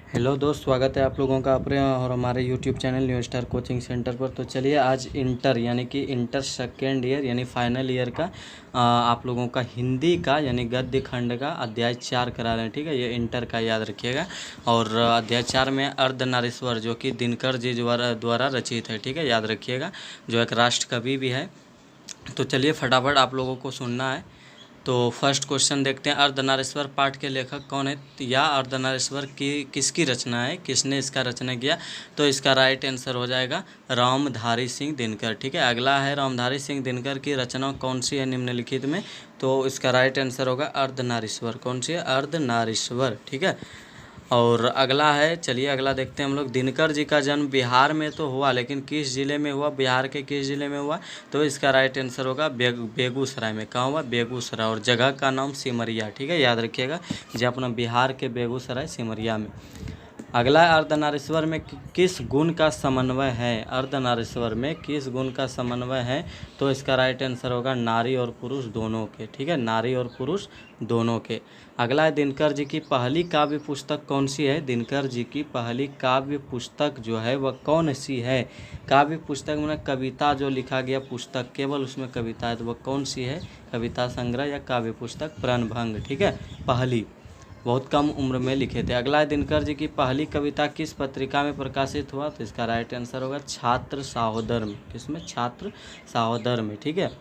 Hello दोस्त, स्वागत है आप लोगों का अपने और हमारे YouTube channel new star coaching centre पर। तो चलिए आज इंटर यानी कि इंटर सेकेंड ईयर यानी फाइनल ईयर का आप लोगों का हिंदी का यानी गद्य खंड का अध्याय 4 करा रहे हैं। ठीक है, ये इंटर का याद रखिएगा। और अध्याय 4 में अर्धनारीश्वर जो कि दिनकर जी द्वारा रचित है। ठीक है, याद रखिएगा, जो एक राष्ट्र कवि भी है। तो चलिए फटाफट आप लोगों को सुनना है। तो फर्स्ट क्वेश्चन देखते हैं, अर्धनारीश्वर पाठ के लेखक कौन है या अर्धनारीश्वर की किसकी रचना है, किसने इसका रचना किया। तो इसका राइट आंसर हो जाएगा रामधारी सिंह दिनकर। ठीक है, अगला है रामधारी सिंह दिनकर की रचना कौन सी है निम्नलिखित में। तो इसका राइट आंसर होगा अर्धनारीश्वर। कौन सी है? अर्धनारीश्वर। ठीक है, और अगला है, चलिए अगला देखते हैं हम लोग। दिनकर जी का जन्म बिहार में तो हुआ, लेकिन किस ज़िले में हुआ, बिहार के किस ज़िले में हुआ। तो इसका राइट आंसर होगा बेगूसराय में। कहाँ हुआ? बेगूसराय। और जगह का नाम सिमरिया। ठीक है, याद रखिएगा, जो अपना बिहार के बेगूसराय सिमरिया में। अगला है, अर्धनारीश्वर में किस गुण का समन्वय है। अर्धनारीश्वर में किस गुण का समन्वय है। तो इसका राइट आंसर होगा नारी और पुरुष दोनों के। ठीक है, नारी और पुरुष दोनों के। अगला है, दिनकर जी की पहली काव्य पुस्तक कौन सी है। दिनकर जी की पहली काव्य पुस्तक जो है वह कौन सी है। काव्य पुस्तक में कविता जो लिखा गया पुस्तक, केवल उसमें कविता है, तो वह कौन सी है। कविता संग्रह या काव्य पुस्तक प्रणभंग। ठीक है, पहली, बहुत कम उम्र में लिखे थे। अगला है, दिनकर जी की पहली कविता किस पत्रिका में प्रकाशित हुआ। तो इसका राइट आंसर होगा छात्र सहोदर में। किसमें? छात्र सहोदर में। ठीक है,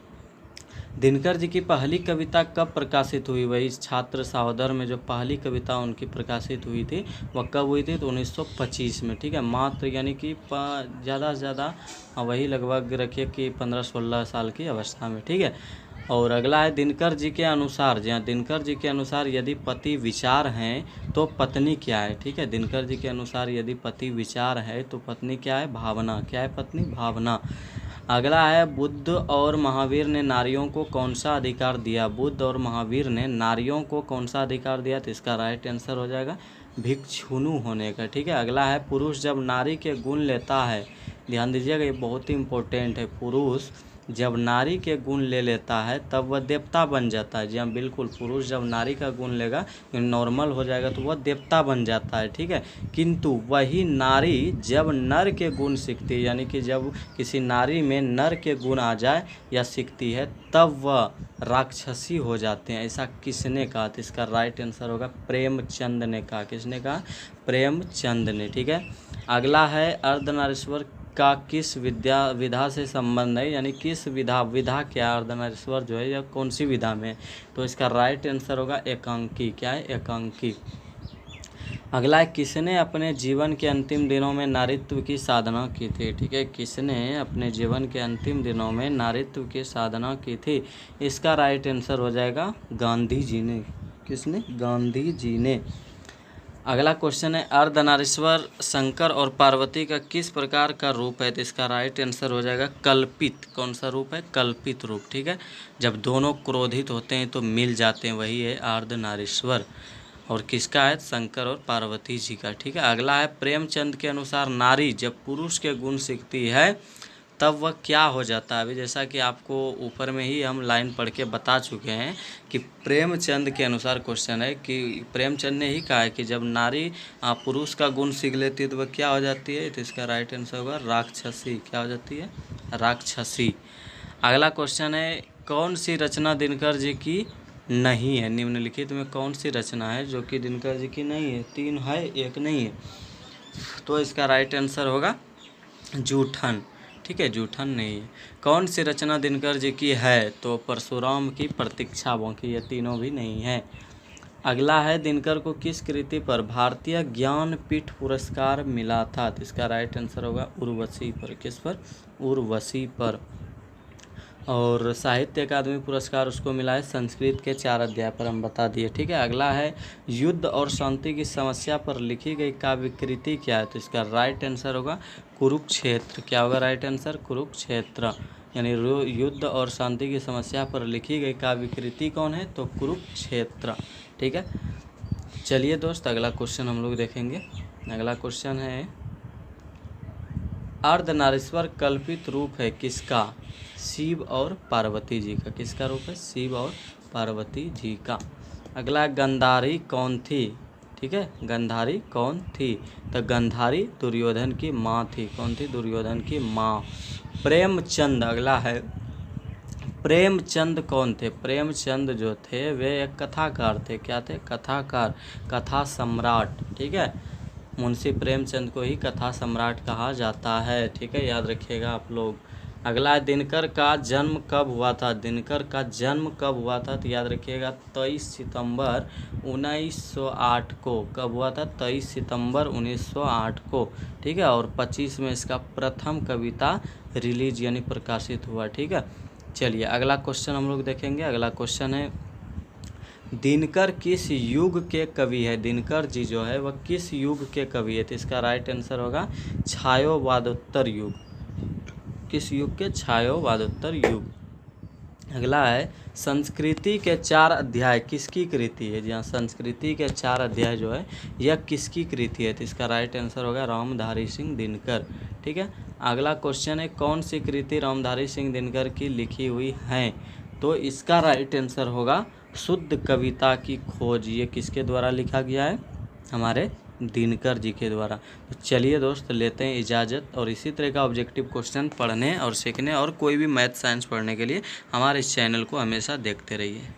दिनकर जी की पहली कविता कब प्रकाशित हुई। वही छात्र सहोदर में जो पहली कविता उनकी प्रकाशित हुई थी वह कब हुई थी। तो 1925 में। ठीक है, मात्र यानी कि ज़्यादा से ज़्यादा वही लगभग रखिए कि 15-16 साल की अवस्था में। ठीक है, और अगला है, दिनकर जी के अनुसार, जहाँ दिनकर जी के अनुसार यदि पति विचार हैं तो पत्नी क्या है। ठीक है, दिनकर जी के अनुसार यदि पति विचार है तो पत्नी क्या है। भावना। क्या है पत्नी? भावना। अगला है, बुद्ध और महावीर ने नारियों को कौन सा अधिकार दिया। बुद्ध और महावीर ने नारियों को कौन सा अधिकार दिया। तो इसका राइट आंसर हो जाएगा भिक्षुणु होने का। ठीक है, अगला है, पुरुष जब नारी के गुण लेता है, ध्यान दीजिएगा ये बहुत ही इम्पोर्टेंट है। पुरुष जब नारी के गुण ले लेता है तब वह देवता बन जाता है। जी हाँ, बिल्कुल, पुरुष जब नारी का गुण लेगा, नॉर्मल हो जाएगा, तो वह देवता बन जाता है। ठीक है, किंतु वही नारी जब नर के गुण सीखती है, यानी कि जब किसी नारी में नर के गुण आ जाए या सीखती है, तब वह राक्षसी हो जाते हैं। ऐसा किसने कहा। तो इसका राइट आंसर होगा प्रेमचंद ने कहा। किसने कहा? प्रेमचंद ने। ठीक है, अगला है, अर्धनारीश्वर का किस विधा से संबंध है, यानी किस विधा क्या अर्धनारीश्वर जो है यह कौन सी विधा में। तो इसका राइट आंसर होगा एकांकी। क्या है? एकांकी। अगला है, किसने अपने जीवन के अंतिम दिनों में नारीत्व की साधना की थी। ठीक है, किसने अपने जीवन के अंतिम दिनों में नारीत्व की साधना की थी। इसका राइट आंसर हो जाएगा गांधी जी ने। किसने? गांधी जी ने। अगला क्वेश्चन है, अर्धनारीश्वर शंकर और पार्वती का किस प्रकार का रूप है। तो इसका राइट आंसर हो जाएगा कल्पित। कौन सा रूप है? कल्पित रूप। ठीक है, जब दोनों क्रोधित होते हैं तो मिल जाते हैं, वही है अर्धनारीश्वर। और किसका है? शंकर और पार्वती जी का। ठीक है, अगला है, प्रेमचंद के अनुसार नारी जब पुरुष के गुण सीखती है तब वह क्या हो जाता है। अभी जैसा कि आपको ऊपर में ही हम लाइन पढ़ के बता चुके हैं कि प्रेमचंद के अनुसार क्वेश्चन है कि प्रेमचंद ने ही कहा है कि जब नारी पुरुष का गुण सीख लेती है तो वह क्या हो जाती है। तो इसका राइट आंसर होगा राक्षसी। क्या हो जाती है? राक्षसी। अगला क्वेश्चन है, कौन सी रचना दिनकर जी की नहीं है। निम्नलिखित में कौन सी रचना है जो कि दिनकर जी की नहीं है। 3 है, 1 नहीं है। तो इसका राइट आंसर होगा जूठन। ठीक है, जूठन नहीं है। कौन सी रचना दिनकर जी की है। तो परशुराम की प्रतीक्षा। बाकी ये तीनों भी नहीं है। अगला है, दिनकर को किस कृति पर भारतीय ज्ञानपीठ पुरस्कार मिला था। तो इसका राइट आंसर होगा उर्वशी पर। किस पर? उर्वशी पर। और साहित्य अकादमी पुरस्कार उसको मिला है संस्कृत के 4 अध्याय पर, हम बता दिए। ठीक है, अगला है, युद्ध और शांति की समस्या पर लिखी गई काव्य कृति क्या है। तो इसका राइट आंसर होगा कुरुक्षेत्र। क्या होगा राइट आंसर? कुरुक्षेत्र। यानी युद्ध और शांति की समस्या पर लिखी गई काव्य कृति कौन है। तो कुरुक्षेत्र। ठीक है, चलिए दोस्त अगला क्वेश्चन हम लोग देखेंगे। अगला क्वेश्चन है, अर्धनारीश्वर कल्पित रूप है किसका। शिव और पार्वती जी का। किसका रूप है? शिव और पार्वती जी का। अगला, गंधारी कौन थी। ठीक है, गंधारी कौन थी? तो गंधारी दुर्योधन की माँ थी। कौन थी? दुर्योधन की माँ। प्रेमचंद अगला है, प्रेमचंद कौन थे? प्रेमचंद जो थे वे एक कथाकार थे। क्या थे? कथाकार, कथा सम्राट। ठीक है, मुंशी प्रेमचंद को ही कथा सम्राट कहा जाता है। ठीक है, याद रखिएगा आप लोग। अगला है, दिनकर का जन्म कब हुआ था? दिनकर का जन्म कब हुआ था? तो याद रखिएगा 23 सितंबर 1908 को। कब हुआ था? 23 सितंबर 1908 को। ठीक है, और 25 में इसका प्रथम कविता रिलीज यानी प्रकाशित हुआ। ठीक है, चलिए अगला क्वेश्चन हम लोग देखेंगे। अगला क्वेश्चन है, दिनकर किस युग के कवि है? दिनकर जी जो है वह किस युग के कवि है? तो इसका राइट आंसर होगा छायोवादोत्तर युग। किस युग के? छायोवादोत्तर युग। अगला है, संस्कृति के 4 अध्याय किसकी कृति है? जी हाँ, संस्कृति के 4 अध्याय जो है यह किसकी कृति है? तो इसका राइट आंसर होगा रामधारी सिंह दिनकर। ठीक है, अगला क्वेश्चन है, कौन सी कृति रामधारी सिंह दिनकर की लिखी हुई है? तो इसका राइट आंसर होगा शुद्ध कविता की खोज। ये किसके द्वारा लिखा गया है? हमारे दिनकर जी के द्वारा। तो चलिए दोस्त, लेते हैं इजाज़त, और इसी तरह का ऑब्जेक्टिव क्वेश्चन पढ़ने और सीखने और कोई भी मैथ साइंस पढ़ने के लिए हमारे इस चैनल को हमेशा देखते रहिए।